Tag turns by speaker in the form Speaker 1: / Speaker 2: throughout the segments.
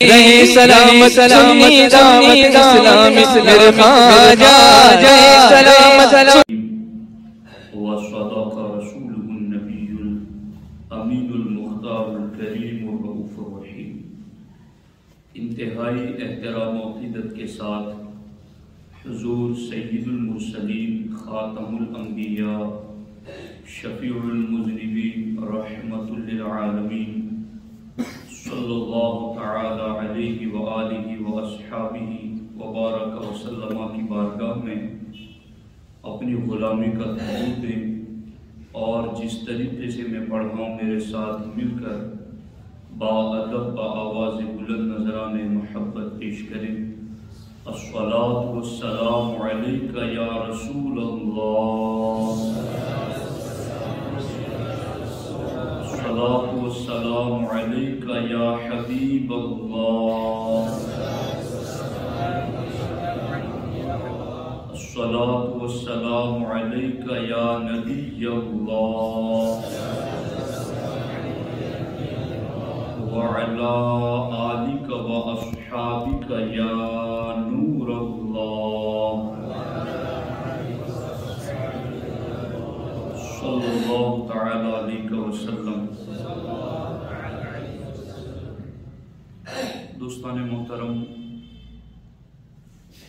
Speaker 1: رہے سلامت سنی دعوت اسلام میرے خواجہ جائے سلامت
Speaker 2: وصدق رسوله النبي الامین المختار الکریم الرؤوف الرحیم۔ انتہائی احترام و عقیدت کے ساتھ حضور سید المرسلین خاتم الانبیاء شفیع المذنبین رحمت للعالمین صلی اللہ تعالی علیہ وآلہ واصحابہ وبارک وسلم کی بارگاہ میں اپنی غلامی کا ثبوت دیں اور جس طریقے سے میں پڑھ رہا ہوں میرے ساتھ مل کر باادب بآواز بلند نذران محبت پیش کریں۔ الصلاۃ والسلام علیک یا رسول اللہ، الصلاۃ والسلام علیک یا حبیب اللہ، الصلاۃ والسلام علیک یا نبی اللہ وعلی آلک واصحابک یا نور اللہ صلی اللہ تعالی علیہ وسلم۔ دوستان محترم،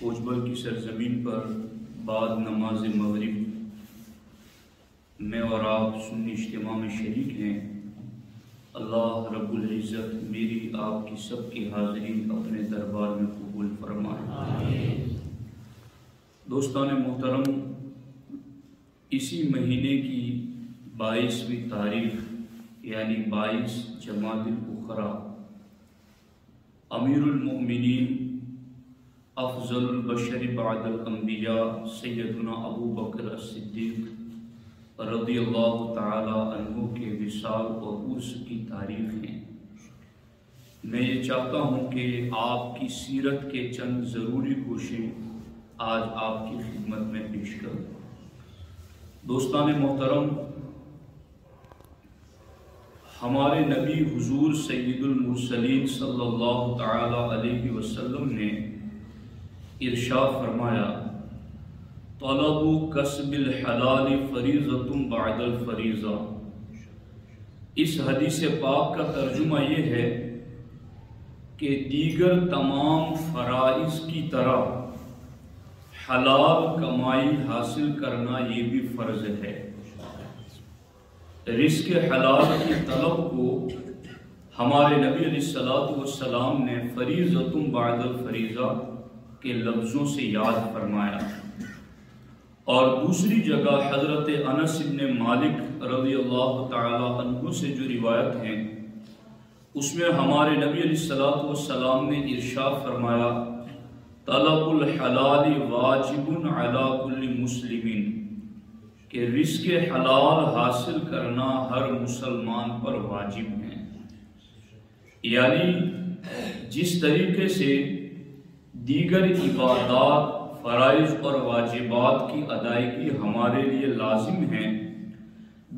Speaker 2: کوچبل کی سرزمین پر بعد نماز مغرب میں اور آپ سنی اجتماع میں شریک ہیں۔ اللہ رب العزت میری آپ کی سب کی حاضری اپنے دربار میں قبول فرمائے۔ دوستان محترم، اسی مہینے کی 22ویں تاریخ یعنی 22 جمادی الاخری امیر المؤمنین افضل البشر بعد الانبیاء سیدنا ابو بکر الصدیق رضی اللہ تعالی عنہ کے وصال اور عرس کی تاریخ ہے۔ میں یہ چاہتا ہوں کہ آپ کی سیرت کے چند ضروری گوشے آج آپ کی خدمت میں پیش کروں۔ دوستان محترم، ہمارے نبی حضور سید المرسلین صلی اللہ تعالی علیہ وسلم نے ارشاد فرمایا، طلب کسب الحلال فریضۃ بعد الفریضہ۔ اس حدیث پاک کا ترجمہ یہ ہے کہ دیگر تمام فرائض کی طرح حلال کمائی حاصل کرنا یہ بھی فرض ہے۔ رزق حلال کی طلب کو ہمارے نبی علیہ السلام نے فریضۃ بعد الفریضہ کے لفظوں سے یاد فرمایا۔ اور دوسری جگہ حضرت انس بن مالک رضی اللہ تعالی عنہ سے جو روایت ہیں اس میں ہمارے نبی علیہ السلام نے ارشاد فرمایا، طلب الحلال واجب علی کل مسلم، کہ رزق حلال حاصل کرنا ہر مسلمان پر واجب ہے۔ یعنی جس طریقے سے دیگر عبادات، فرائض اور واجبات کی ادائیگی ہمارے لیے لازم ہیں،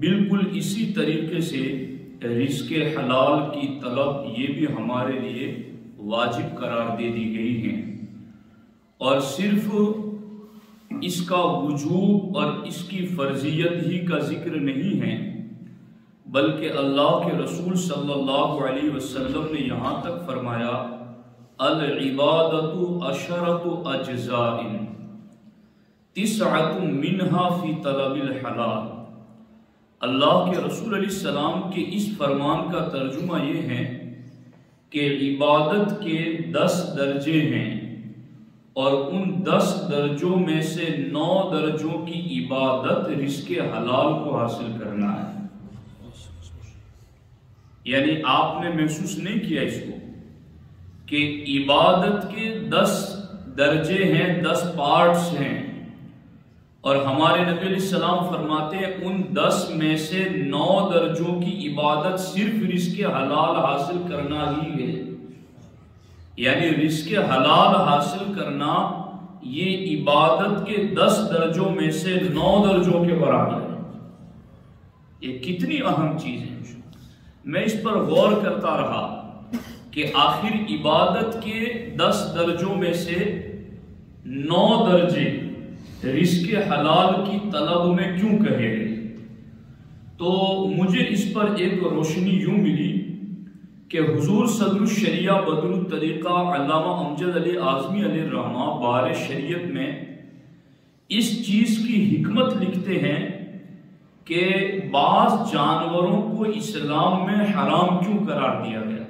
Speaker 2: بالکل اسی طریقے سے رزق حلال کی طلب یہ بھی ہمارے لیے واجب قرار دے دی گئی ہیں۔ اور صرف اس کا وجوب اور اس کی فرضیت ہی کا ذکر نہیں ہے، بلکہ اللہ کے رسول صلی اللہ علیہ وسلم نے یہاں تک فرمایا، العبادۃ عشرۃ اجزاء تسعۃ منہا فی طلب الحلال۔ اللہ کے رسول علیہ السلام کے اس فرمان کا ترجمہ یہ ہے کہ عبادت کے 10 درجے ہیں اور ان 10 درجوں میں سے 9 درجوں کی عبادت رزق حلال کو حاصل کرنا ہے۔ یعنی آپ نے محسوس نہیں کیا اس کو کہ عبادت کے 10 درجے ہیں، 10 پارٹس ہیں، اور ہمارے نبی علیہ السلام فرماتے ہیں ان 10 میں سے 9 درجوں کی عبادت صرف رزق حلال حاصل کرنا ہی ہے۔ یعنی رزق حلال حاصل کرنا یہ عبادت کے 10 درجوں میں سے 9 درجوں کے برابر ہے۔ یہ کتنی اہم چیز ہے، میں اس پر غور کرتا رہا کہ آخر عبادت کے 10 درجوں میں سے 9 درجے رزق حلال کی طلب میں کیوں کہے گئے؟ تو مجھے اس پر ایک روشنی یوں ملی کہ حضور صدر الشریعہ بدر الطریقہ علامہ امجد علی اعظمی علیہ الرحمہ بار شریعت میں اس چیز کی حکمت لکھتے ہیں کہ بعض جانوروں کو اسلام میں حرام کیوں قرار دیا گیا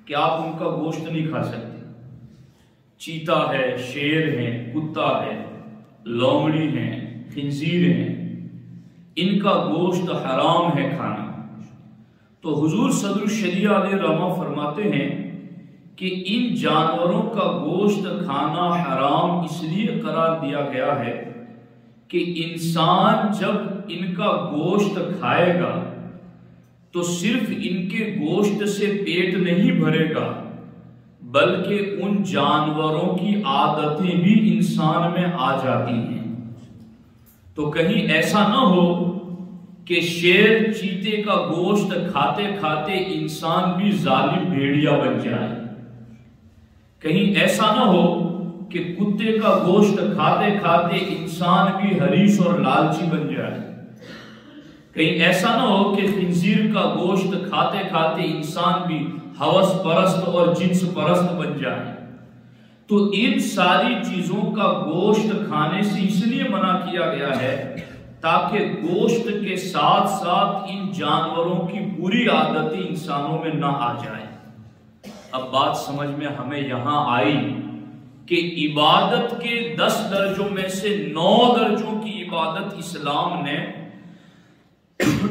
Speaker 2: کہ آپ ان کا گوشت نہیں کھا سکتے۔ چیتا ہے، شیر ہے، کتا ہے، لومڑی ہے، خنزیر ہے، ان کا گوشت حرام ہے کھانا۔ تو حضور صدر الشریعہ علیہ الرحمہ فرماتے ہیں کہ ان جانوروں کا گوشت کھانا حرام اس لیے قرار دیا گیا ہے کہ انسان جب ان کا گوشت کھائے گا تو صرف ان کے گوشت سے پیٹ نہیں بھرے گا بلکہ ان جانوروں کی عادتیں بھی انسان میں آ جاتی ہیں۔ تو کہیں ایسا نہ ہو کہ شیر چیتے کا گوشت کھاتے کھاتے انسان بھی ظالم بھیڑیا بن جائے، کہیں ایسا نہ ہو کہ کتے کا گوشت کھاتے کھاتے انسان بھی حریص اور لالچی بن جائے، کہیں ایسا نہ ہو کہ خنزیر کا گوشت کھاتے کھاتے انسان بھی ہوس پرست اور جنس پرست بن جائے۔ تو ان ساری چیزوں کا گوشت کھانے سے اس لیے منع کیا گیا ہے تاکہ گوشت کے ساتھ ساتھ ان جانوروں کی بری عادتیں انسانوں میں نہ آ جائیں۔ اب بات سمجھ میں ہمیں یہاں آئی کہ عبادت کے 10 درجوں میں سے 9 درجوں کی عبادت اسلام نے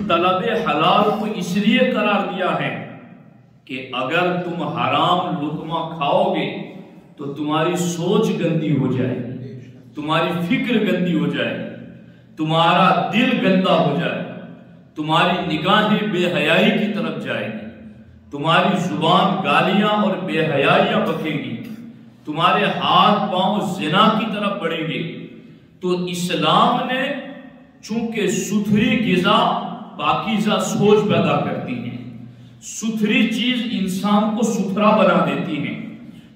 Speaker 2: طلب حلال کو اس لیے قرار دیا ہے کہ اگر تم حرام لقمہ کھاؤ گے تو تمہاری سوچ گندی ہو جائے گی، تمہاری فکر گندی ہو جائے گی، تمہارا دل گندا ہو جائے گا، تمہاری نگاہیں بے حیائی کی طرف جائے گی، تمہاری زبان گالیاں اور بے حیائیاں بکیں گی، تمہارے ہاتھ پاؤں زنا کی طرف بڑھیں گے۔ تو اسلام نے چونکہ ستھری غذا پاکیزہ سوچ پیدا کرتی ہے، ستھری چیز انسان کو ستھرا بنا دیتی ہے،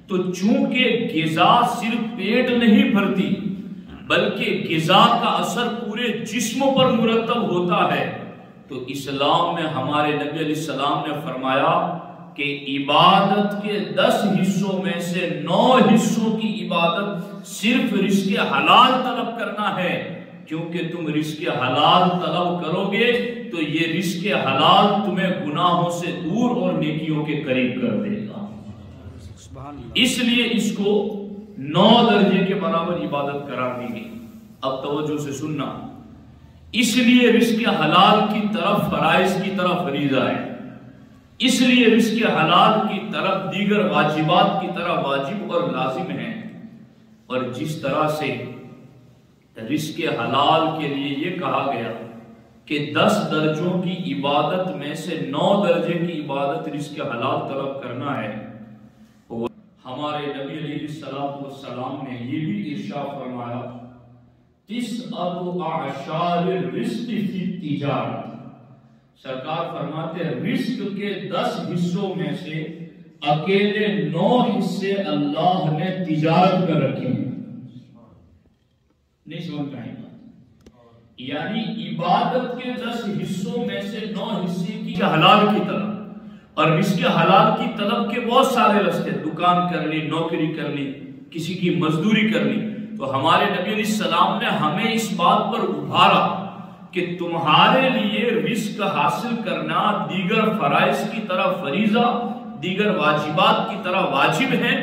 Speaker 2: تو چونکہ غذا صرف پیٹ نہیں بھرتی بلکہ غذا کا اثر پورے جسم پر مرتب ہوتا ہے، تو اسلام میں ہمارے نبی علیہ السلام نے فرمایا کہ عبادت کے 10 حصوں میں سے 9 حصوں کی عبادت صرف رزق حلال طلب کرنا ہے، کیونکہ تم رزق حلال طلب کرو گے تو یہ رزق حلال تمہیں گناہوں سے دور اور نیکیوں کے قریب کر دے گا۔ اس لیے اس کو 9 درجے کے برابر عبادت قرار دی گئی۔ اب توجہ سے سننا، اس لیے رزق حلال کی طرف فرائض کی طرف فریضہ ہے، اس لیے رزق حلال کی طرف دیگر واجبات کی طرح واجب اور لازم ہے۔ اور جس طرح سے رزق حلال کے لیے یہ کہا گیا کہ 10 درجوں کی عبادت میں سے 9 درجے کی عبادت رزق حلال طلب کرنا ہے، ہمارے نبی علیہ السلام نے یہ بھی ارشاد فرمایا تسعۃ اعشار الرزق فی التجارت، سرکار فرماتے ہیں رزق کے 10 حصوں میں سے اکیلے 9 حصے اللہ نے تجارت کر رکھے ہیں۔ نہیں سمجھ پائیں گا، یعنی عبادت کے 10 حصوں میں سے 9 حصے کی حلال کی طرف، اور رزق حلال کی طلب کے بہت سارے راستے، دکان کر لی، نوکری کر لی، کسی کی مزدوری کر لی۔ تو ہمارے نبی علیہ السلام نے ہمیں اس بات پر ابھارا کہ تمہارے لیے رزق حاصل کرنا دیگر فرائض کی طرح فریضہ، دیگر واجبات کی طرح واجب ہے،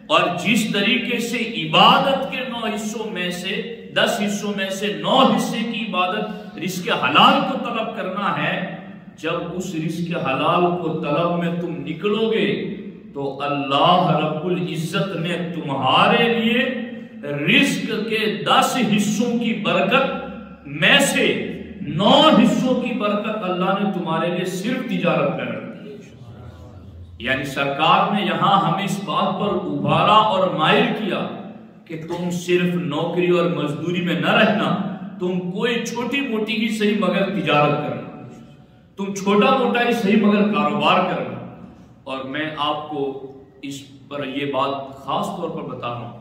Speaker 2: اور جس طریقے سے عبادت کے 9 حصوں میں سے 10 حصوں میں سے 9 حصے کی عبادت رزق حلال کو طلب کرنا ہے، جب اس رزق حلال کو طلب میں تم نکلو گے تو اللہ رب العزت نے تمہارے لیے رزق کے 10 حصوں کی برکت میں سے 9 حصوں کی برکت اللہ نے تمہارے لیے صرف تجارت کر رکھی ہے۔ یعنی سرکار نے یہاں ہمیں اس بات پر ابھارا اور مائل کیا کہ تم صرف نوکری اور مزدوری میں نہ رہنا، تم کوئی چھوٹی موٹی ہی صحیح مگر تجارت کرنا، تم چھوٹا موٹا ہی صحیح مگر کاروبار کرنا، اور میں آپ کو اس پر یہ بات خاص طور پر بتا رہا ہوں،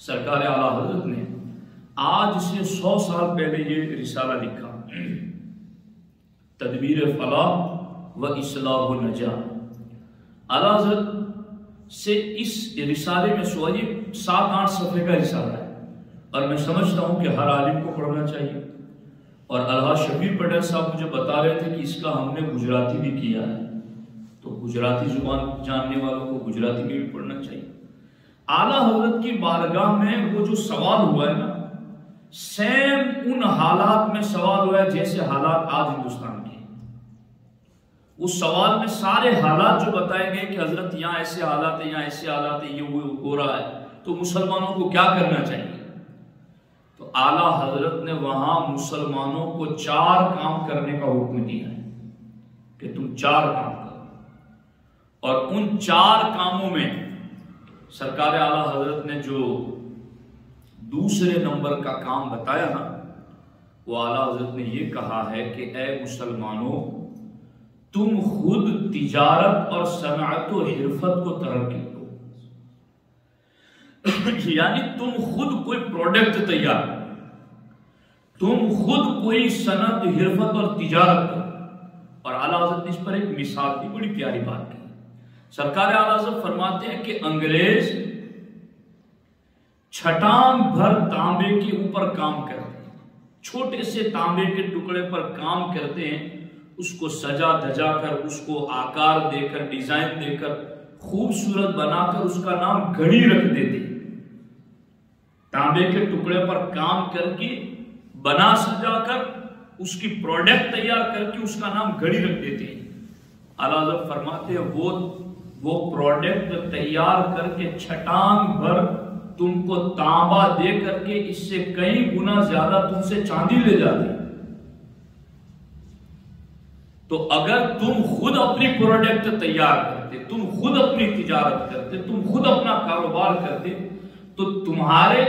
Speaker 2: سرکار اعلیٰ حضرت نے آج سے 100 سال پہلے یہ رسالہ لکھا، تدبیر فلاح و اصلاح و نجات۔ اعلیٰ حضرت سے اس رسالے میں 7-8 صفحے کا رسالہ ہے، اور میں سمجھتا ہوں کہ ہر عالم کو پڑھنا چاہیے۔ اور الحاج شبیر پٹیل صاحب مجھے بتا رہے تھے کہ اس کا ہم نے گجراتی بھی کیا ہے، تو گجراتی زبان جاننے والوں کو گجراتی میں بھی پڑھنا چاہیے۔ اعلیٰ حضرت کی بارگاہ میں وہ جو سوال ہوا ہے نا، سیم ان حالات میں سوال ہوا ہے جیسے حالات آج ہندوستان کے۔ اس سوال میں سارے حالات جو بتائے گئے کہ حضرت یہاں ایسے حالات ہیں، یہاں ایسے حالات ہیں، یہ وہ ہو رہا ہے، تو مسلمانوں کو کیا کرنا چاہیے؟ تو اعلیٰ حضرت نے وہاں مسلمانوں کو 4 کام کرنے کا حکم دیا ہے کہ تم 4 کام کرو، اور ان 4 کاموں میں سرکار اعلیٰ حضرت نے جو دوسرے نمبر کا کام بتایا نا، وہ اعلیٰ حضرت نے یہ کہا ہے کہ اے مسلمانوں، تم خود تجارت اور صنعت و حرفت کو ترقی دو، یعنی تم خود کوئی پروڈکٹ تیار کرو، تم خود کوئی صنعت، حرفت اور تجارت کرو۔ اور اعلیٰ حضرت نے اس پر ایک مثال کی بڑی پیاری بات کی۔ سرکار اعلیٰ حضرت فرماتے ہیں کہ انگریز چھٹان بھر تانبے کے اوپر کام کرتے ہیں، چھوٹے سے تانبے کے ٹکڑے پر کام کرتے ہیں، اس کو سجا دھجا کر، اس کو آکار دے کر، ڈیزائن دے کر، خوبصورت بنا کر اس کا نام گھڑی رکھ دیتے ہیں۔ تانبے کے ٹکڑے پر کام کر کے بنا سجا کر اس کی پروڈکٹ تیار کر کے اس کا نام گھڑی رکھ دیتے ہیں۔ اعلیٰ حضرت فرماتے ہیں وہ پروڈکٹ تیار کر کے چھٹان بھر تم کو تانبا دے کر کے اس سے کئی گنا زیادہ تم سے چاندی لے جاتے ہیں۔ تو اگر تم خود اپنی پروڈکٹ تیار کرتے، تم خود اپنی تجارت کرتے، تم خود اپنا کاروبار کرتے، تو تمہارے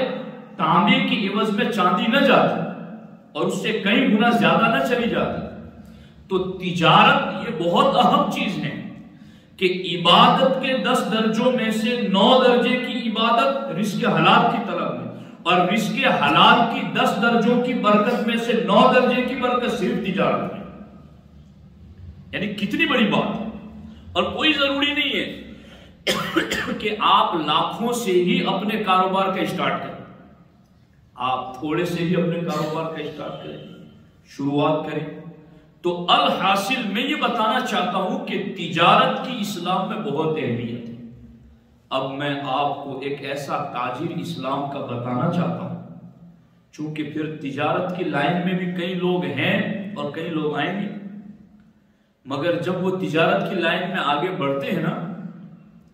Speaker 2: تانبے کی عوض میں چاندی نہ جاتی اور اس سے کئی گنا زیادہ نہ چلی جاتی۔ تو تجارت یہ بہت اہم چیز ہے کہ عبادت کے 10 درجوں میں سے 9 درجے کی عبادت رزق حلال کی طلب میں، اور رزق حلال کی 10 درجوں کی برکت میں سے 9 درجے کی برکت صرف تجارت میں۔ یعنی کتنی بڑی بات ہے۔ اور کوئی ضروری نہیں ہے کہ آپ لاکھوں سے ہی اپنے کاروبار کا اسٹارٹ کریں، آپ تھوڑے سے ہی اپنے کاروبار کا اسٹارٹ کریں، شروعات کریں۔ تو الحاصل میں یہ بتانا چاہتا ہوں کہ تجارت کی اسلام میں بہت اہمیت ہے۔ اب میں آپ کو ایک ایسا تاجر اسلام کا بتانا چاہتا ہوں، چونکہ پھر تجارت کی لائن میں بھی کئی لوگ ہیں اور کئی لوگ آئیں گے، مگر جب وہ تجارت کی لائن میں آگے بڑھتے ہیں نا،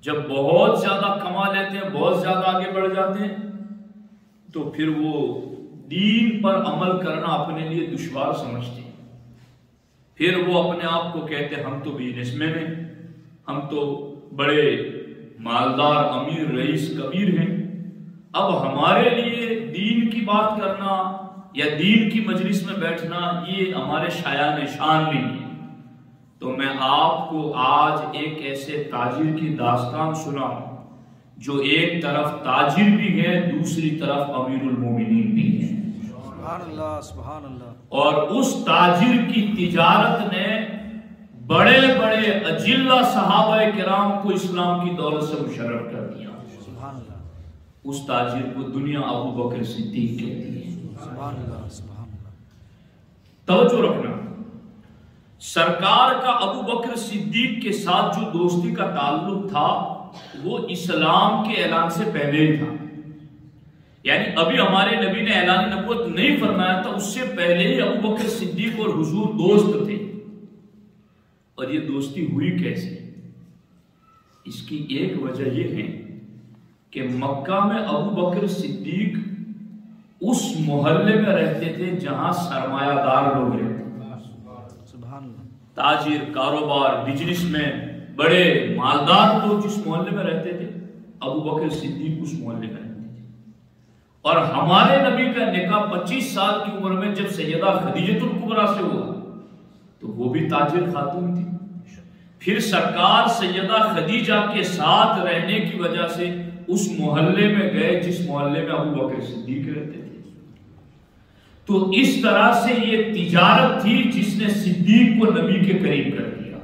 Speaker 2: جب بہت زیادہ کما لیتے ہیں، بہت زیادہ آگے بڑھ جاتے ہیں، تو پھر وہ دین پر عمل کرنا اپنے لیے دشوار سمجھتے ہیں۔ پھر وہ اپنے آپ کو کہتے ہیں ہم تو بزنس مین ہیں، ہم تو بڑے مالدار امیر رئیس کبیر ہیں، اب ہمارے لیے دین کی بات کرنا یا دین کی مجلس میں بیٹھنا یہ ہمارے شایان شان نہیں ہے۔ تو میں آپ کو آج ایک ایسے تاجر کی داستان سناؤں جو ایک طرف تاجر بھی ہے، دوسری طرف امیر المومنین بھی ہے۔
Speaker 3: سبحان اللہ، سبحان اللہ۔
Speaker 2: اور اس تاجر کی تجارت نے بڑے بڑے اجلہ صحابہ کرام کو اسلام کی دولت سے مشرف کر دیا۔
Speaker 3: سبحان اللہ۔
Speaker 2: اس تاجر کو دنیا ابو بکر صدیق کہتی ہے۔
Speaker 3: سبحان اللہ، سبحان اللہ۔
Speaker 2: توجہ رکھنا، سرکار کا ابو بکر صدیق کے ساتھ جو دوستی کا تعلق تھا وہ اسلام کے اعلان سے پہلے ہی تھا، یعنی ابھی ہمارے نبی نے اعلان نبوت نہیں فرمایا تھا، اس سے پہلے ہی ابو بکر صدیق اور حضور دوست تھے۔ اور یہ دوستی ہوئی کیسے؟ اس کی ایک وجہ یہ ہے کہ مکہ میں ابو بکر صدیق اس محلے میں رہتے تھے جہاں سرمایہ دار لوگ رہتے تھے، تاجر، کاروبار، بزنس میں بڑے مالدار لوگ جس محلے میں رہتے تھے، ابو بکر صدیق اس محلے میں رہتے تھے۔ اور ہمارے نبی کا نکاح 25 سال کی عمر میں جب سیدہ خدیجہ الکبریٰ سے ہوا تو وہ بھی تاجر خاتون تھی۔ پھر سرکار سیدہ خدیجہ کے ساتھ رہنے کی وجہ سے اس محلے میں گئے جس محلے میں ابو بکر صدیق رہتے تھے. تو اس طرح سے یہ تجارت تھی جس نے صدیق کو نبی کے قریب کر دیا.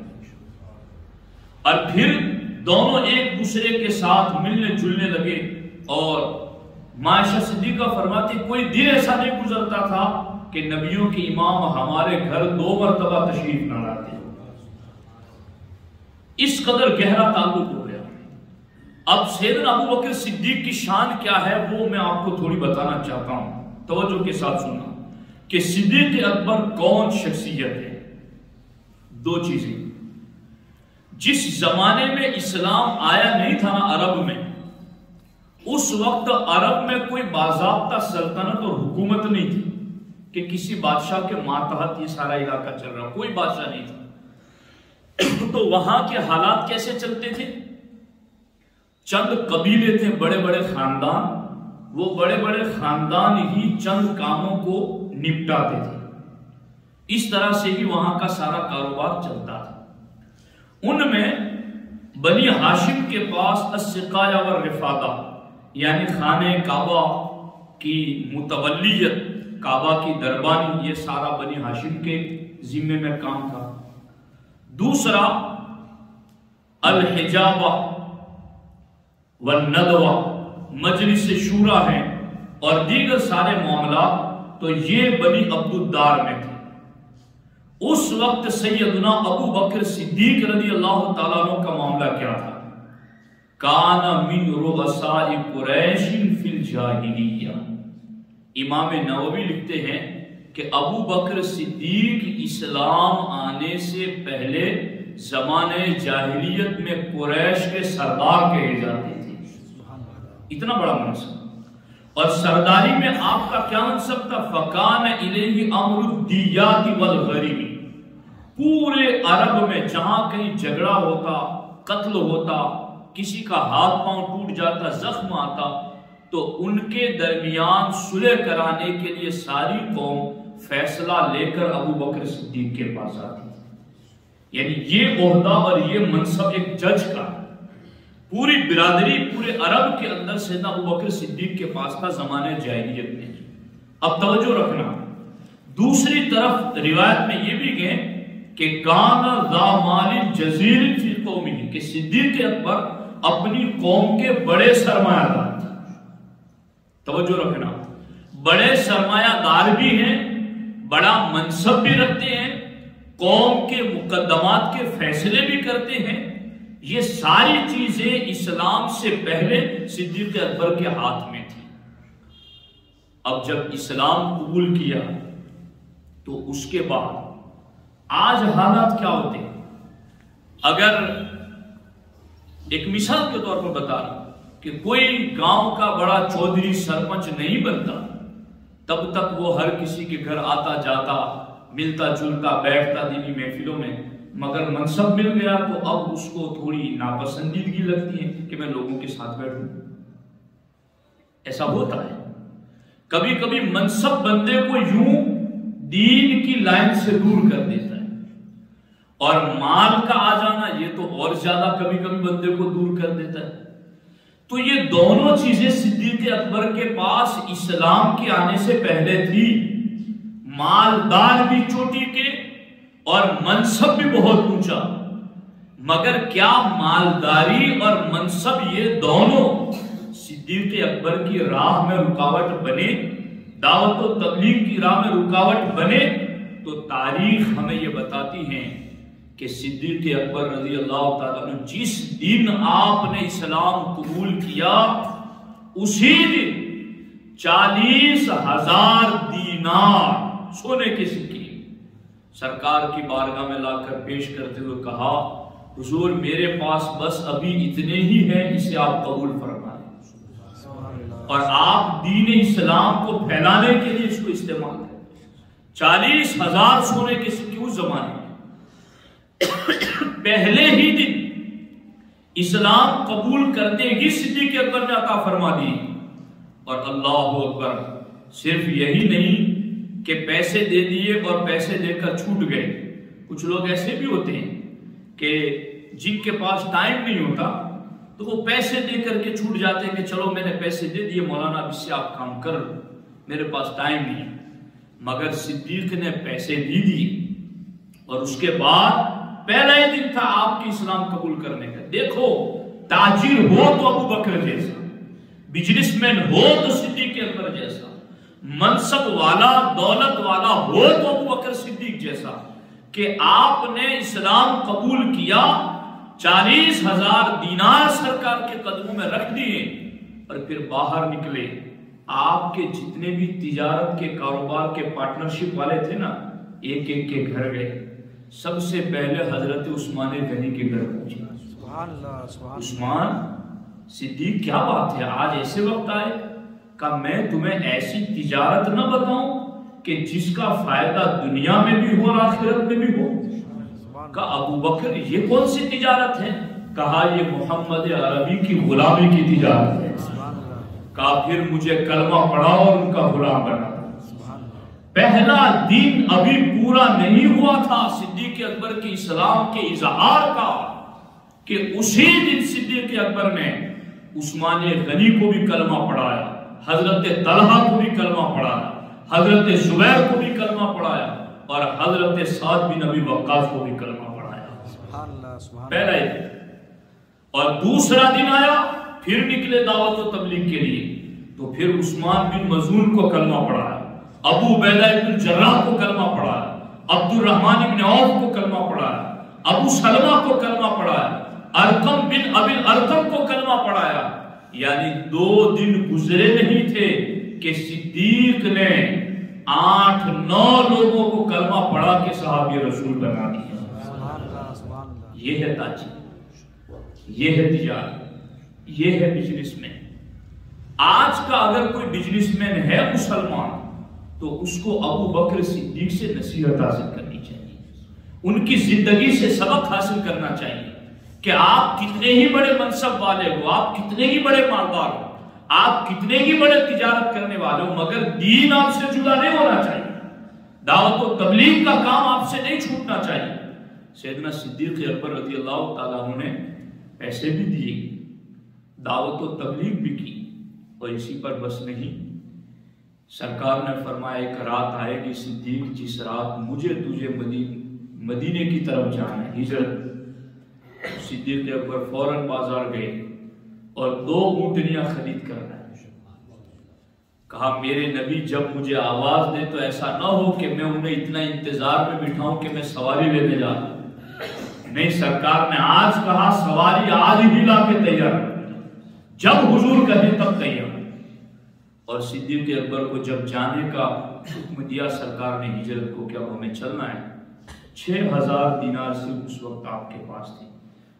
Speaker 2: اور پھر دونوں ایک دوسرے کے ساتھ ملنے جلنے لگے. اور عائشہ صدیقہ فرماتی کوئی دن ایسا نہیں گزرتا تھا کہ نبیوں کے امام ہمارے گھر 2 مرتبہ تشریف نہ لاتے. اس قدر گہرا تعلق ہو گیا. اب سیدنا ابو بکر صدیق کی شان کیا ہے وہ میں آپ کو تھوڑی بتانا چاہتا ہوں. توجہ کے ساتھ سننا کہ صدیق اکبر کون شخصیت ہے. 2 چیزیں. جس زمانے میں اسلام آیا نہیں تھا نا عرب میں، اس وقت عرب میں کوئی باضابطہ سلطنت اور حکومت نہیں تھی کہ کسی بادشاہ کے ماتحت یہ سارا علاقہ چل رہا. کوئی بادشاہ نہیں تھا. تو وہاں کے حالات کیسے چلتے تھے؟ چند قبیلے تھے، بڑے بڑے خاندان. وہ بڑے بڑے خاندان ہی چند کاموں کو نپٹاتے تھے. اس طرح سے ہی وہاں کا سارا کاروبار چلتا تھا. ان میں بنی ہاشم کے پاس السقایا والرفادہ یعنی خانہ کعبہ کی متولیت، کعبہ کی دربانی، یہ سارا بنی ہاشم کے ذمے میں کام تھا. دوسرا الحجابہ والندوہ، مجلس شورا ہے اور دیگر سارے معاملات، تو یہ بنی عبد الدار میں تھے. اس وقت سیدنا ابو بکر صدیق رضی اللہ تعالیٰ عنہ کا معاملہ کیا تھا؟ کان من رؤساء قریش فی الجاہلیہ. امام نووی لکھتے ہیں کہ ابو بکر صدیق اسلام آنے سے پہلے زمانے جاہلیت میں قریش کے سردار کہے جاتے تھے. اتنا بڑا منصب. اور سرداری میں آپ کا کیا منصب تھا؟ فکان الیہ امر الدیات والغریب. پورے عرب میں جہاں کہیں جھگڑا ہوتا، قتل ہوتا، کسی کا ہاتھ پاؤں ٹوٹ جاتا، زخم آتا، تو ان کے درمیان صلح کرانے کے لیے ساری قوم فیصلہ لے کر ابو بکر صدیق کے پاس آتی. یعنی یہ عہدہ اور یہ منصب ایک جج کا پوری برادری، پورے عرب کے اندر سیدنا ابو بکر صدیق کے پاس تھا زمانے جاہلیت میں. اب توجہ رکھنا، دوسری طرف روایت میں یہ بھی گئے کہ کان ذا مال جزیر فی قومہ، کہ صدیق اکبر اپنی قوم کے بڑے سرمایہ دار تھے. توجہ رکھنا، بڑے سرمایہ دار بھی ہیں، بڑا منصب بھی رکھتے ہیں، قوم کے مقدمات کے فیصلے بھی کرتے ہیں. یہ ساری چیزیں اسلام سے پہلے صدیق اکبر کے ہاتھ میں تھی. اب جب اسلام قبول کیا تو اس کے بعد آج حالات کیا ہوتے ہیں؟ اگر ایک مثال کے طور پر بتا رہا کہ کوئی گاؤں کا بڑا چودھری سرپنچ نہیں بنتا تب تک وہ ہر کسی کے گھر آتا جاتا، ملتا جلتا، بیٹھتا دینی محفلوں میں. مگر منصب مل گیا تو اب اس کو تھوڑی ناپسندیدگی لگتی ہے کہ میں لوگوں کے ساتھ بیٹھوں. ایسا ہوتا ہے. کبھی کبھی منصب بندے کو یوں دین کی لائن سے دور کر دیتا ہے، اور مال کا آ جانا یہ تو اور زیادہ کبھی کبھی بندے کو دور کر دیتا ہے. تو یہ دونوں چیزیں صدیق اکبر کے پاس اسلام کے آنے سے پہلے تھی. مالدار بھی چوٹی کے اور منصب بھی بہت اونچا. مگر کیا مالداری اور منصب یہ دونوں صدیق اکبر کی راہ میں رکاوٹ بنے، دعوت و تبلیغ کی راہ میں رکاوٹ بنے؟ تو تاریخ ہمیں یہ بتاتی ہے کہ صدیق اکبر رضی اللہ تعالیٰ عنہ جس دن آپ نے اسلام قبول کیا اسی دن 40,000 دینار سونے کے سکے سرکار کی بارگاہ میں لا کر پیش کرتے ہوئے کہا، حضور میرے پاس بس ابھی اتنے ہی ہیں، اسے آپ قبول فرمائیں اور آپ دین اسلام کو پھیلانے کے لیے اس کو استعمال کریں. 40,000 سونے کے سکے اس زمانے میں پہلے ہی دن اسلام قبول کرتے ہی صدیق اکبر نے عطا فرما دی. اور اللہ اکبر، صرف یہی نہیں کہ پیسے دے دیے اور پیسے دے کر چھوٹ گئے. کچھ لوگ ایسے بھی ہوتے ہیں کہ جن کے پاس ٹائم نہیں ہوتا تو وہ پیسے دے کر کے چھوٹ جاتے ہیں کہ چلو میں نے پیسے دے دیے مولانا، اب اس سے آپ کام کر، میرے پاس ٹائم نہیں۔ مگر صدیق نے پیسے دی اور اس کے بعد پہلا ہی دن تھا آپ کی اسلام قبول کرنے کا۔ دیکھو، تاجر ہو تو ابو بکر جیسا، بزنس مین ہو تو صدیق اکبر جیسا، منصب والا دولت والا ہو تو ابو بکر صدیق جیسا، کہ آپ نے اسلام قبول کیا، 40,000 دینار سرکار کے قدموں میں رکھ دیے اور پھر باہر نکلے۔ آپ کے جتنے بھی تجارت کے کاروبار کے پارٹنرشپ والے تھے نا، ایک ایک کے گھر گئے، سب سے پہلے حضرت عثمان غنی کے گھر پہنچے۔
Speaker 3: سبحان اللہ، سبحان اللہ۔
Speaker 2: عثمان صدیق کیا بات ہے، آج ایسے وقت آئے کہ میں تمہیں ایسی تجارت نہ بتاؤں کہ جس کا فائدہ دنیا میں بھی ہو اور آخرت میں بھی ہو؟ کہ ابو بکر یہ کون سی تجارت ہے؟ کہا یہ محمد عربی کی غلامی کی تجارت ہے۔ کہا پھر مجھے کلمہ پڑھاؤ اور ان کا غلام بنا۔ پہلا دن ابھی پورا نہیں ہوا تھا صدیق اکبر کی اسلام کے اظہار کا کہ اسی دن صدیق اکبر نے عثمان غنی کو بھی کلمہ پڑھایا، حضرت طلحہ کو بھی کلمہ پڑھایا، حضرت زبیر کو بھی کلمہ پڑھایا اور حضرت سعد بن ابی وقاص کو بھی کلمہ پڑھایا۔ پہلا ہی دن۔ اور دوسرا دن آیا، پھر نکلے دعوت و تبلیغ کے لیے، تو پھر عثمان بن مظعون کو کلمہ پڑھایا، ابو عبیدہ بن الجراح کو کلمہ پڑھایا، عبد الرحمن بن عوف کو کلمہ پڑھایا، ابو سلمہ کو کلمہ پڑھایا، ارقم بن ابی الارقم کو کلمہ پڑھایا۔ یعنی 2 دن گزرے نہیں تھے کہ صدیق نے 8-9 لوگوں کو کلمہ پڑھا کے صحابی رسول بنا دیا۔ یہ ہے تاجر، یہ ہے تجارت، یہ ہے بزنس مین۔ آج کا اگر کوئی بزنس مین ہے مسلمان تو اس کو ابو بکر صدیق سے نصیحت حاصل کرنی چاہیے، ان کی زندگی سے سبق حاصل کرنا چاہیے کہ آپ کتنے ہی بڑے منصب والے ہو، آپ کتنے ہی بڑے مالدار ہو، آپ کتنے ہی بڑے تجارت کرنے والے ہو، مگر دین آپ سے جدا نہیں ہونا چاہیے، دعوت و تبلیغ کا کام آپ سے نہیں چھوٹنا چاہیے۔ سیدنا صدیق اکبر رضی اللہ تعالیٰ عنہ نے پیسے بھی دیے، دعوت و تبلیغ بھی کی، اور اسی پر بس نہیں، سرکار نے فرمایا ایک رات آئے گی صدیق جس رات مجھے تجھے مدینے کی طرف جانا ہے، ہجرت۔ صدیق اکبر فوراً بازار گئے اور 2 اونٹنیاں خرید کر لائے۔ کہا میرے نبی جب مجھے آواز دے تو ایسا نہ ہو کہ میں انہیں اتنا انتظار میں بٹھاؤں کہ میں سواری لینے جا رہا ہوں۔ نہیں، سرکار نے آج کہا سواری آج ہی لا کے تیار، جب حضور کہے تب تیار۔ اور صدیق اکبر کو جب جانے کا حکم دیا سرکار نے ہجرت کو کہ اب ہمیں چلنا ہے، 6,000 دینار سے اس وقت آپ کے پاس تھی،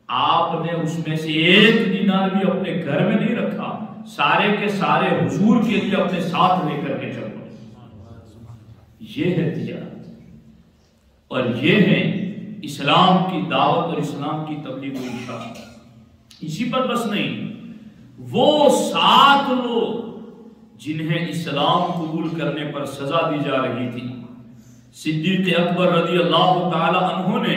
Speaker 2: آپ نے اس میں سے 1 دینار بھی اپنے گھر میں نہیں رکھا، سارے کے سارے حضور کے لیے اپنے ساتھ لے کر کے چل پڑے۔ یہ ہے تجارت، اور یہ ہے اسلام کی دعوت اور اسلام کی تبلیغ و ارشاد۔ اسی پر بس نہیں، وہ 7 لوگ جنہیں اسلام قبول کرنے پر سزا دی جا رہی تھی، صدیق اکبر رضی اللہ تعالی عنہ نے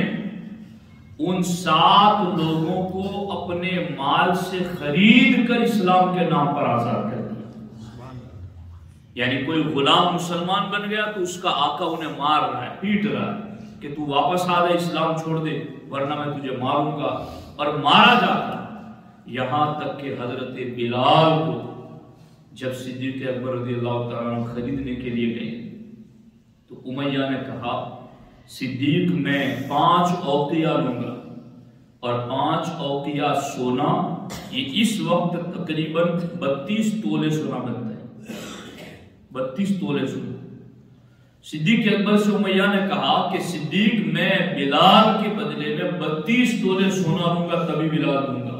Speaker 2: ان 7 لوگوں کو اپنے مال سے خرید کر اسلام کے نام پر آزاد کر دیا۔ یعنی کوئی غلام مسلمان بن گیا تو اس کا آقا انہیں مار رہا ہے، پیٹ رہا ہے کہ تو واپس آ جا، اسلام چھوڑ دے ورنہ میں تجھے ماروں گا، اور مارا جاتا۔ یہاں تک کہ حضرت بلال کو جب صدیق اکبر رضی اللہ تعالیٰ عنہ خریدنے کے لیے گئے تو امیہ نے کہا صدیق میں 5 اوقیہ لوں گا، اور 5 اوقیہ سونا، یہ اس وقت تقریباً 32 تولے سونا بنتا ہے، 32 تولے سونا۔ صدیق اکبر سے امیہ نے کہا کہ صدیق میں بلال کے بدلے میں 32 تولے سونا لوں گا، تبھی بلال دوں گا۔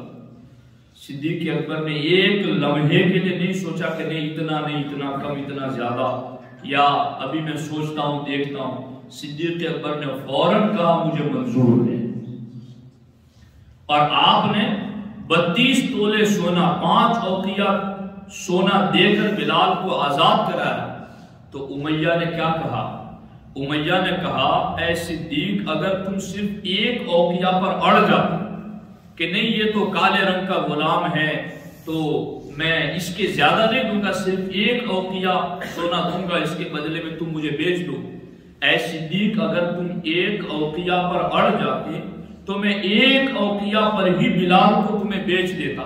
Speaker 2: صدیق اکبر نے ایک لمحے کے لیے نہیں سوچا کہ نہیں اتنا نہیں، اتنا کم، اتنا زیادہ، یا ابھی میں سوچتا ہوں دیکھتا ہوں۔ صدیق اکبر نے فوراً کہا مجھے منظور ہے، اور آپ نے 32 تولے سونا، 5 اوقیہ سونا دے کر بلال کو آزاد کرایا۔ تو امیہ نے کیا کہا؟ امیہ نے کہا اے صدیق اگر تم صرف 1 اوقیہ پر اڑ جا کہ نہیں یہ تو کالے رنگ کا غلام ہے تو میں اس کے زیادہ نہیں دوں گا، صرف 1 اوقیہ سونا دوں گا، اس کے بدلے میں تم مجھے بیچ دو۔ اے صدیق اگر تم 1 اوقیہ پر اڑ جاتے تو میں 1 اوقیہ پر ہی بلال کو تمہیں بیچ دیتا۔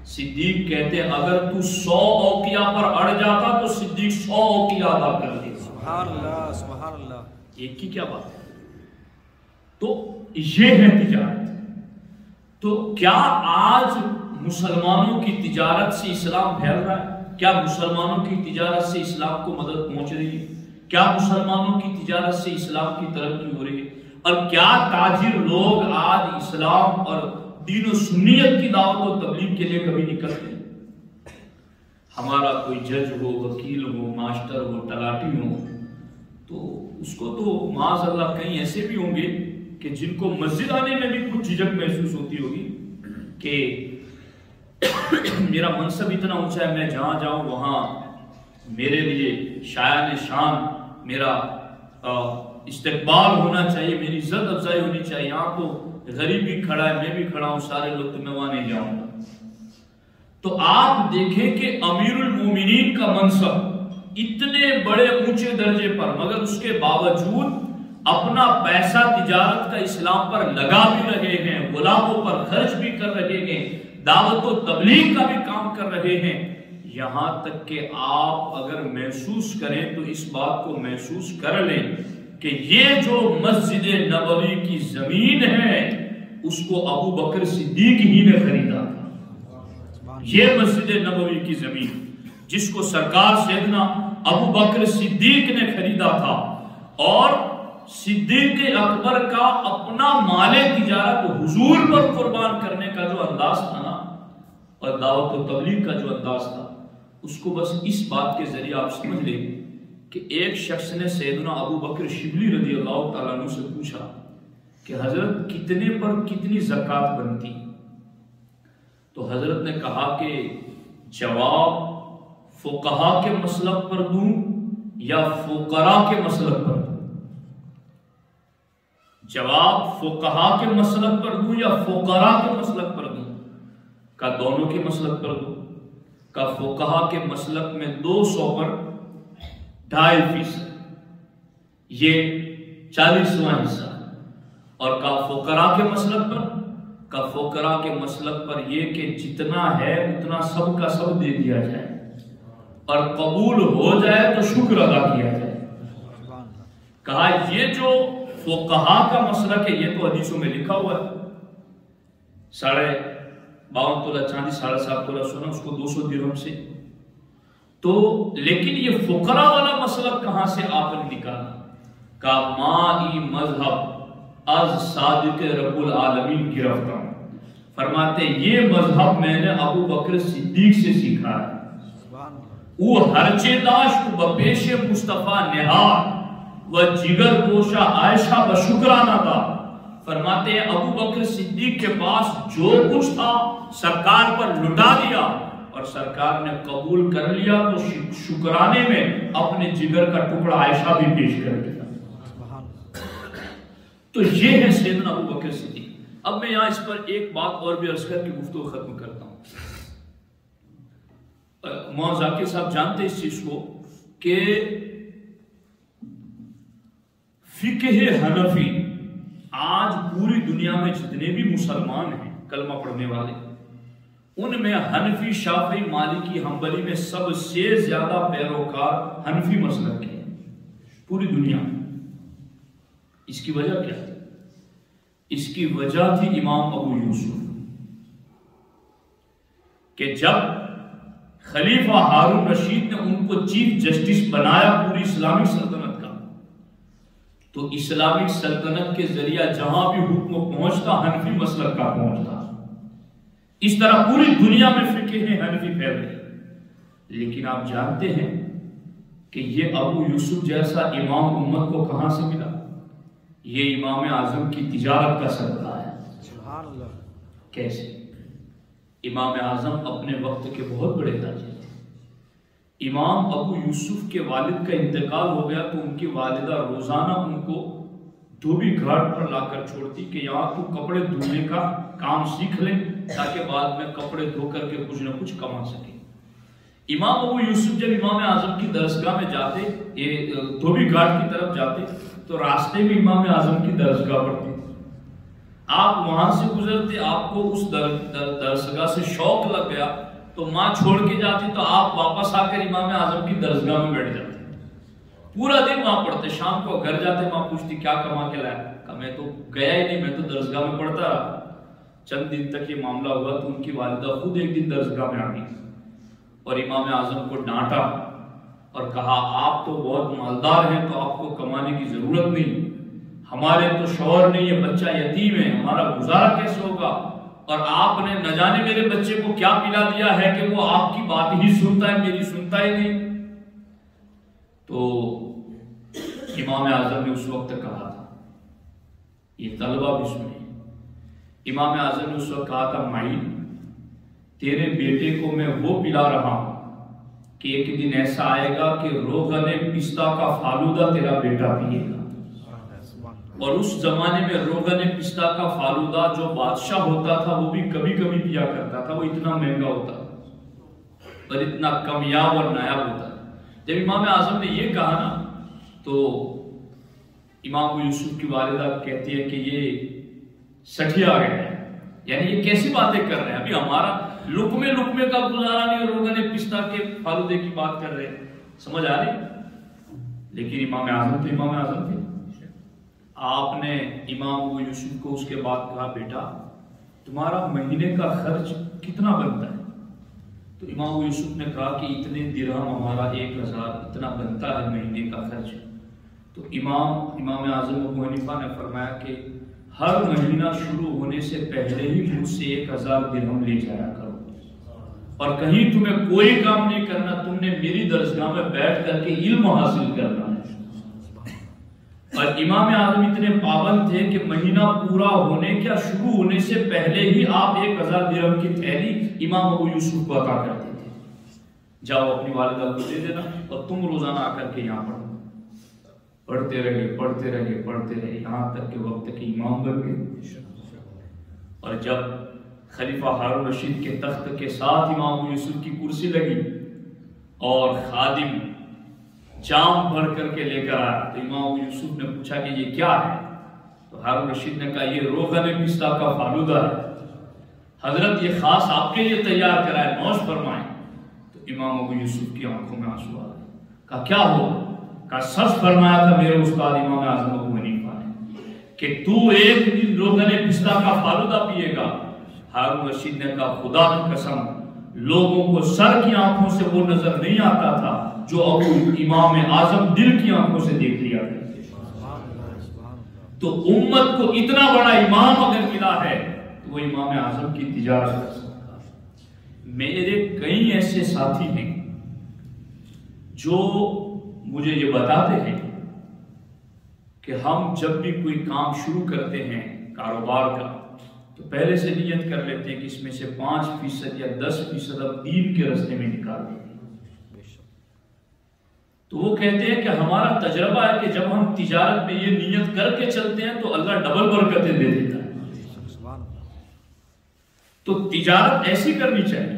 Speaker 2: صدیق کہتے اگر تو 100 اوقیہ پر اڑ جاتا تو صدیق 100 اوقیہ ادا کر دیتا۔
Speaker 3: سبحان اللہ سبحان اللہ۔
Speaker 2: ایک کی کیا بات ہے؟ تو یہ ہے تجارت۔ تو کیا آج مسلمانوں کی تجارت سے اسلام پھیل رہا ہے؟ کیا مسلمانوں کی تجارت سے اسلام کو مدد پہنچ رہی ہے؟ کیا مسلمانوں کی تجارت سے اسلام کی ترقی ہو رہی ہے؟ اور کیا تاجر لوگ آج اسلام اور دین و سنیت کی دعوت و تبلیغ کے لیے کبھی نکلتے ہیں؟ ہمارا کوئی جج ہو، وکیل ہو، ماسٹر ہو، تلاٹی ہو، تو اس کو تو معاذ اللہ کہیں ایسے بھی ہوں گے کہ جن کو مسجد آنے میں بھی کچھ جھجک محسوس ہوتی ہوگی کہ میرا منصب اتنا اونچا ہے، میں جہاں جاؤں وہاں میرے لیے شایان شان میرا استقبال ہونا چاہیے، میری عزت افزائی ہونی چاہیے۔ یہاں تو غریب بھی کھڑا ہے، میں بھی کھڑا ہوں، سارے لوگ تو میں وہاں نہیں جاؤں گا۔ تو آپ دیکھیں کہ امیر المومنین کا منصب اتنے بڑے اونچے درجے پر، مگر اس کے باوجود اپنا پیسہ تجارت کا اسلام پر لگا بھی رہے ہیں، غلاموں پر خرچ بھی کر رہے ہیں، دعوت و تبلیغ کا بھی کام کر رہے ہیں۔ یہاں تک کہ آپ اگر محسوس کریں تو اس بات کو محسوس کر لیں کہ یہ جو مسجد نبوی کی زمین ہے اس کو ابو بکر صدیق ہی نے خریدا تھا۔ یہ مسجد نبوی کی زمین جس کو سرکار سیدنا ابو بکر صدیق نے خریدا تھا، اور صدیق اکبر کا اپنا مال تجارت حضور پر قربان کرنے کا جو انداز تھا نا، اور دعوت و تبلیغ کا جو انداز تھا، اس کو بس اس بات کے ذریعے آپ سمجھ لیں کہ ایک شخص نے سیدنا ابو بکر شبلی رضی اللہ تعالیٰ عنہ سے پوچھا کہ حضرت کتنے پر کتنی زکوٰۃ بنتی؟ تو حضرت نے کہا کہ جواب فقہا کے مسلک پر دوں یا فقراء کے مسلک پر دوں؟ جواب فقہا کے مسلک پر دوں یا فقراء کے مسلک پر دوں؟ کا دونوں کے مسلک پر دوں؟ کا فقہا کے مسلک میں 200 پر 2.5%، یہ 40واں حصہ، اور کا فقراء کے مسلک پر، کا فقراء کے مسلک پر یہ کہ جتنا ہے اتنا سب کا سب دے دیا جائے، اور قبول ہو جائے تو شکر ادا کیا جائے۔ کہا یہ جو فقہا کا مسلک ہے یہ تو حدیثوں میں لکھا ہوا ہے، 52 تولہ چاندی 7.5 تولہ سونا، اس کو 200 درہم سے، تو لیکن یہ فقراء والا مسلک کہاں سے آپ نے نکالا؟ کا مائی مذہب از صادق رب العالمین گرفتہ، فرماتے یہ مذہب میں نے ابو بکر صدیق سے سیکھا ہے۔ وہ ہرچے داشت بپیش مصطفیٰ نہاد و جگر گوشہ عائشہ بشکرانہ دا، فرماتے ہیں ابو بکر صدیق کے پاس جو کچھ تھا سرکار پر لٹا دیا، اور سرکار نے قبول کر لیا تو شکرانے میں اپنے جگر کا ٹکڑا عائشہ بھی پیش کر دیا۔ تو یہ ہے سیدنا ابو بکر صدیق۔ اب میں یہاں اس پر ایک بات اور بھی عرض کر کے گفتگو ختم کرتا ہوں۔ مولانا ذاکر صاحب جانتے اس چیز کو کہ فقہ حنفی آج پوری دنیا میں جتنے بھی مسلمان ہیں کلمہ پڑھنے والے، ان میں حنفی، شافعی، مالکی، حنبلی میں سب سے زیادہ پیروکار حنفی مسلک کے پوری دنیا میں۔ اس کی وجہ کیا ہے؟ اس کی وجہ تھی امام ابو یوسف، کہ جب خلیفہ ہارون رشید نے ان کو چیف جسٹس بنایا پوری اسلامک سلطنت کا، تو اسلامک سلطنت کے ذریعہ جہاں بھی حکم پہنچتا حنفی مسلک کا پہنچتا۔ اس طرح پوری دنیا میں فقہ حنفی پھیل گئی۔ لیکن آپ جانتے ہیں کہ یہ ابو یوسف جیسا امام امت کو کہاں سے ملا؟ یہ امام اعظم کی تجارت کا صدقہ ہے۔
Speaker 3: سبحان اللہ۔
Speaker 2: کیسے؟ امام اعظم اپنے وقت کے بہت بڑے تاجر تھے۔ امام ابو یوسف کے والد کا انتقال ہو گیا تو ان کی والدہ روزانہ ان کو دھوبی گھاٹ پر لا کر چھوڑتی کہ یہاں تو کپڑے دھونے کا کام سیکھ لیں تاکہ بعد میں کپڑے دھو کر کے کچھ نہ کچھ کما سکے۔ امام ابو یوسف جب امام اعظم کی درسگاہ میں جاتے، یہ دھوبی گھاٹ کی طرف جاتے، تو راستے میں امام اعظم کی درسگاہ پڑتی، آپ وہاں سے گزرتے، آپ کو اس درسگاہ سے شوق لگ گیا تو ماں چھوڑ کے جاتی، تو آپ واپس آ کر امام اعظم کی درسگاہ میں بیٹھ جاتے، پورا دن وہاں پڑھتے، شام کو گھر جاتے، ماں پوچھتی کیا کما کے لایا؟ کہا میں تو گیا ہی نہیں، میں تو درسگاہ میں پڑھتا رہا۔ چند دن تک یہ معاملہ ہوا تو ان کی والدہ خود ایک دن درسگاہ میں آ گئی اور امام اعظم کو ڈانٹا اور کہا آپ تو بہت مالدار ہیں تو آپ کو کمانے کی ضرورت نہیں، ہمارے تو شوہر نہیں ہے، بچہ یتیم ہے، ہمارا گزارا کیسے ہوگا؟ اور آپ نے نہ جانے میرے بچے کو کیا پلا دیا ہے کہ وہ آپ کی بات ہی سنتا ہے، میری سنتا ہی نہیں۔ تو امام اعظم نے اس وقت کہا تھا، یہ طلبہ بھی سنے، امام اعظم نے اس وقت کہا تھا معین تیرے بیٹے کو میں وہ پلا رہا ہوں کہ ایک دن ایسا آئے گا کہ روغن پستہ کا فالودہ تیرا بیٹا پیے گا۔ اور اس زمانے میں روغن پستہ کا فالودہ جو بادشاہ ہوتا تھا وہ بھی کبھی کبھی پیا کرتا تھا، وہ اتنا مہنگا ہوتا اور اتنا کامیاب اور نایاب ہوتا۔ جب امام اعظم نے یہ کہا نا تو امام یوسف کی والدہ کہتی ہے کہ یہ سٹھیا گئے ہیں، یعنی یہ کیسی باتیں کر رہے ہیں، ابھی ہمارا لقمے کا گزارا نہیں اور روغن پستہ کے فالودے کی بات کر رہے ہیں، سمجھ آ رہی؟ لیکن امام اعظم تو امام اعظم تھے۔ آپ نے امام ابو یوسف کو اس کے بعد کہا بیٹا تمہارا مہینے کا خرچ کتنا بنتا ہے؟ تو امام ابو یوسف نے کہا کہ اتنے درہم ہمارا 1000 اتنا بنتا ہے مہینے کا خرچ۔ تو امام اعظم ابو حنیفہ نے فرمایا کہ ہر مہینہ شروع ہونے سے پہلے ہی مجھ سے 1000 درہم لے جایا کرو، اور کہیں تمہیں کوئی کام نہیں کرنا، تم نے میری درسگاہ میں بیٹھ کر کے علم حاصل کرنا ہے۔ اور امام اعظم اتنے پابند تھے کہ مہینہ پورا ہونے کیا شروع ہونے سے پہلے ہی آپ 1000 درہم کی تھیلی امام ابو یوسف کو عطا کرتے تھے، جاؤ اپنی والدہ کو دے دینا اور تم روزانہ آ کر کے یہاں پڑھو۔ پڑھتے رہے یہاں تک کہ وقت کے امام بن گئے۔ اور جب خلیفہ ہارون رشید کے تخت کے ساتھ امام ابو یوسف کی کرسی لگی اور خادم جام بھر کر کے لے کر آیا تو امام ابو یوسف نے پوچھا کہ یہ کیا ہے؟ تو ہارون رشید نے کہا یہ روغن پستہ کا فالودہ ہے، حضرت یہ خاص آپ کے لیے تیار کرائے، نوش فرمائیں۔ تو امام ابو یوسف کی آنکھوں میں آنسو آ گئے، کہا کیا ہو؟ کہا سچ فرمایا تھا میرے استاد امام اعظم ابو حنیفہ نے کہ تو ایک دن روغن پستہ کا فالودہ پیے گا۔ ہارون رشید نے کہا خدا کی قسم لوگوں کو سر کی آنکھوں سے وہ نظر نہیں آتا تھا جو ابو امام اعظم دل کی آنکھوں سے دیکھ لیا کرتے۔ تو امت کو اتنا بڑا امام اگر ملا ہے تو وہ امام اعظم کی تجارت کر سکتا ہے۔ میرے کئی ایسے ساتھی ہیں جو مجھے یہ بتاتے ہیں کہ ہم جب بھی کوئی کام شروع کرتے ہیں کاروبار کا تو پہلے سے نیت کر لیتے ہیں کہ اس میں سے 5% یا 10% اب دین کے رستے میں نکال دیں گے۔ تو وہ کہتے ہیں کہ ہمارا تجربہ ہے کہ جب ہم تجارت میں یہ نیت کر کے چلتے ہیں تو اللہ ڈبل برکتیں دے دیتا ہے۔ تو تجارت ایسی کرنی چاہیے،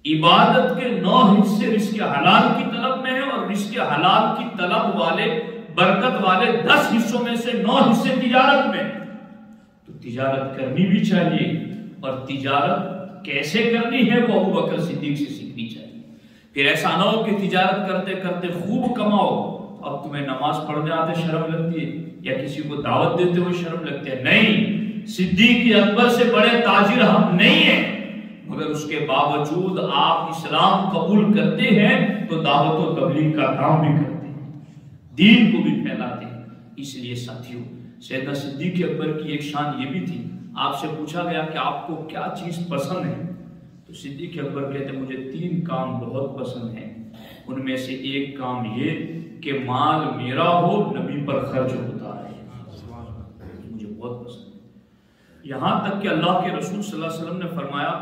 Speaker 2: عبادت کے 9 حصے رزق حلال کی طلب میں ہیں اور رزق حلال کی طلب والے برکت والے 10 حصوں میں سے 9 حصے تجارت میں۔ تو تجارت کرنی بھی چاہیے، اور تجارت کیسے کرنی ہے وہ ابو بکر صدیق سے سیکھنی چاہیے۔ پھر ایسا نہ ہو کہ تجارت کرتے کرتے خوب کماؤ اب تمہیں نماز پڑھنے آتے شرم لگتی ہے یا کسی کو دعوت دیتے ہوئے شرم لگتی ہے۔ نہیں، صدیق اکبر سے بڑے تاجر ہم نہیں ہیں، مگر اس کے باوجود آپ اسلام قبول کرتے ہیں تو دعوت و تبلیغ کا کام بھی کرتے ہیں، دین کو بھی پھیلاتے ہیں۔ اس لیے ساتھیوں سیدنا صدیق اکبر کی ایک شان یہ بھی تھی، آپ سے پوچھا گیا کہ آپ کو کیا چیز پسند ہے تو صدیق اکبر کہتے مجھے 3 کام بہت پسند ہیں، ان میں سے ایک کام یہ کہ مال میرا ہو نبی پر خرچ ہوتا ہے، مجھے بہت پسند ہے۔ یہاں تک کہ اللہ کے رسول صلی اللہ علیہ وسلم نے فرمایا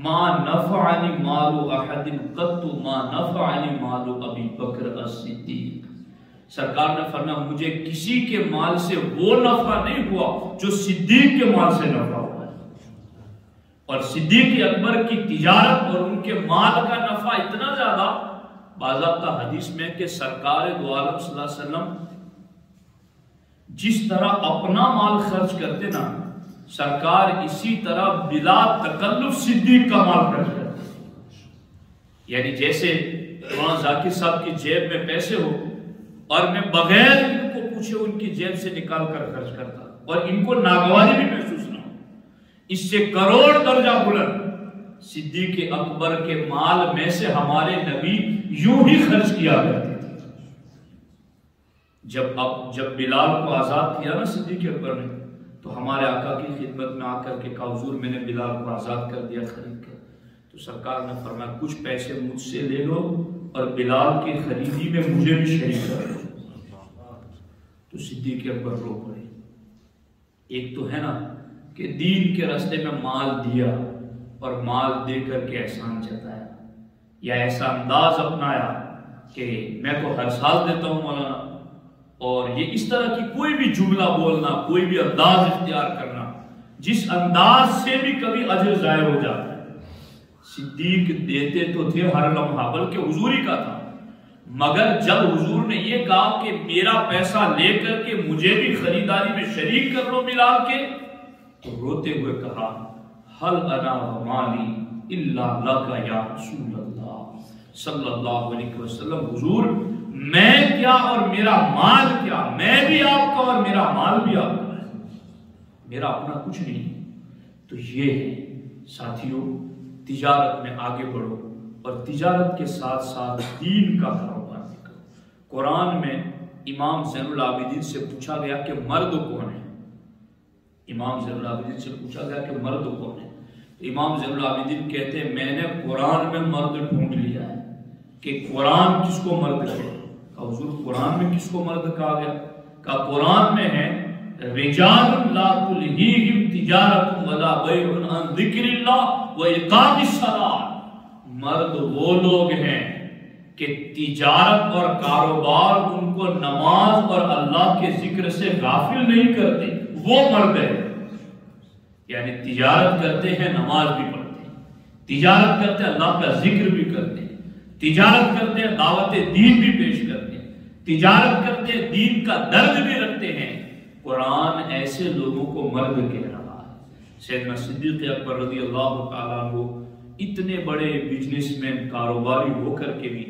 Speaker 2: ما نفعنی مال احد قط ما نفعنی مال ابی بکر الصدیق، سرکار نے فرمایا مجھے کسی کے مال سے وہ نفع نہیں ہوا جو صدیق کے مال سے نفع ہوا ہے. اور صدیق اکبر کی تجارت اور ان کے مال کا نفع اتنا زیادہ، باضابطہ حدیث میں کہ سرکار دو عالم صلی اللہ علیہ وسلم جس طرح اپنا مال خرچ کرتے نا، سرکار اسی طرح بلا تکلف صدیق کا مال خرچ کرتے. یعنی جیسے مولانا ذاکر صاحب کی جیب میں پیسے ہو اور میں بغیر ان کو پوچھے ان کی جیب سے نکال کر خرچ کرتا اور ان کو ناگواری بھی محسوس نہ ہو، اس سے کروڑ درجہ بلند صدیق اکبر کے مال میں سے ہمارے نبی یوں ہی خرچ کیا کرتے تھے. جب بلال کو آزاد کیا نا صدیق اکبر نے، تو ہمارے آقا کی خدمت میں آ کر کے کہا حضور میں نے بلال کو آزاد کر دیا خرید کر. تو سرکار نے فرمایا کچھ پیسے مجھ سے لے لو اور بلال کی خریدی میں مجھے بھی شریک کر دو. تو صدیق اکبر رو پڑے. ایک تو ہے نا کہ دین کے راستے میں مال دیا اور مال دے کر کے احسان جتایا، یا ایسا انداز اپنایا کہ میں تو ہر سال دیتا ہوں مولانا، اور یہ اس طرح کی کوئی بھی جملہ بولنا، کوئی بھی انداز اختیار کرنا جس انداز سے بھی کبھی اجر ضائع ہو جاتا ہے. صدیق دیتے تو تھے ہر لمحہ، بلکہ حضور ہی کا تھا، مگر جب حضور نے یہ کہا کہ میرا پیسہ لے کر کے مجھے بھی خریداری میں شریک کر لو بلال کے، تو روتے ہوئے کہا حل انا ومالی الا لک یا رسول اللہ صلی اللہ علیہ وسلم. حضور میں کیا اور میرا مال کیا، میں بھی آپ کا اور میرا مال بھی آپ کا ہے، میرا اپنا کچھ نہیں. تو یہ ہے ساتھیوں، تجارت میں آگے بڑھو اور تجارت کے ساتھ ساتھ دین کا کاروبار بھی کرو. قرآن میں امام زین العابدین سے پوچھا گیا کہ مرد کون ہے. امام زین العابدین سے پوچھا گیا کہ مرد کون ہے. تو امام زین العابدین کہتے ہیں میں نے قرآن میں مرد ڈھونڈ لیا ہے کہ قرآن کس کو مرد کہے. کہا حضور قرآن میں کس کو مرد کہا گیا؟ کہا قرآن میں ہے رجال لا تلہیہم تجارت ولا بیع عن ذکر اللہ واقام الصلاۃ. مرد وہ لوگ ہیں کہ تجارت اور کاروبار ان کو نماز اور اللہ کے ذکر سے غافل نہیں کرتے، وہ مرد ہے. یعنی تجارت کرتے ہیں، نماز بھی پڑھتے ہیں، تجارت کرتے ہیں، اللہ کا ذکر بھی کرتے ہیں، تجارت کرتے ہیں، دعوت دین بھی پیش کرتے ہیں، تجارت کرتے ہیں، دین کا درد بھی رکھتے ہیں. قرآن ایسے لوگوں کو مرد کہہ رہا ہے. سیدنا صدیق اکبر رضی اللہ تعالیٰ عنہ اتنے بڑے بزنس مین کاروباری ہو کر کے بھی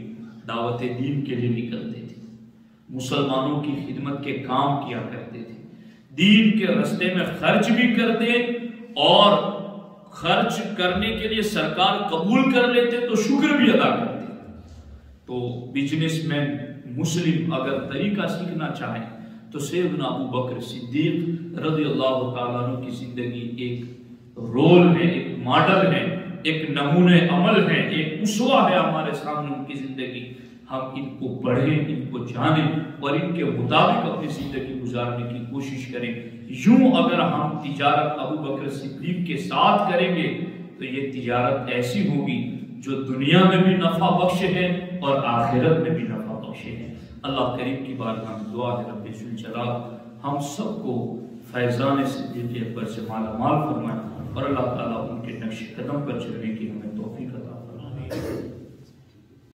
Speaker 2: دعوت دین کے لیے نکلتے تھے، مسلمانوں کی خدمت کے کام کیا کرتے تھے، دین کے راستے میں خرچ بھی کرتے، اور خرچ کرنے کے لیے سرکار قبول کر لیتے تو شکر بھی ادا کرتے. تو بزنس مین مسلم اگر طریقہ سیکھنا چاہیں تو سیدنا ابو بکر صدیق رضی اللہ تعالیٰ عنہ کی زندگی ایک رول ہے، ایک ماڈل ہے، ایک نمونہ عمل ہے، ایک اسوہ ہے ہمارے سامنے ان کی زندگی. ہم ان کو پڑھیں، ان کو جانیں اور ان کے مطابق اپنی زندگی گزارنے کی کوشش کریں. یوں اگر ہم تجارت ابو بکر صدیق کے ساتھ کریں گے تو یہ تجارت ایسی ہوگی جو دنیا میں بھی نفع بخش ہے اور آخرت میں بھی نفع بخش ہے. اللہ کریم کی بارگاہ میں دعا ہے رب ذوالجلال ہم سب کو فیضان صدیق اکبر سے مالا مال فرمائے اور اللہ تعالیٰ ان کے نقش قدم پر چلنے کی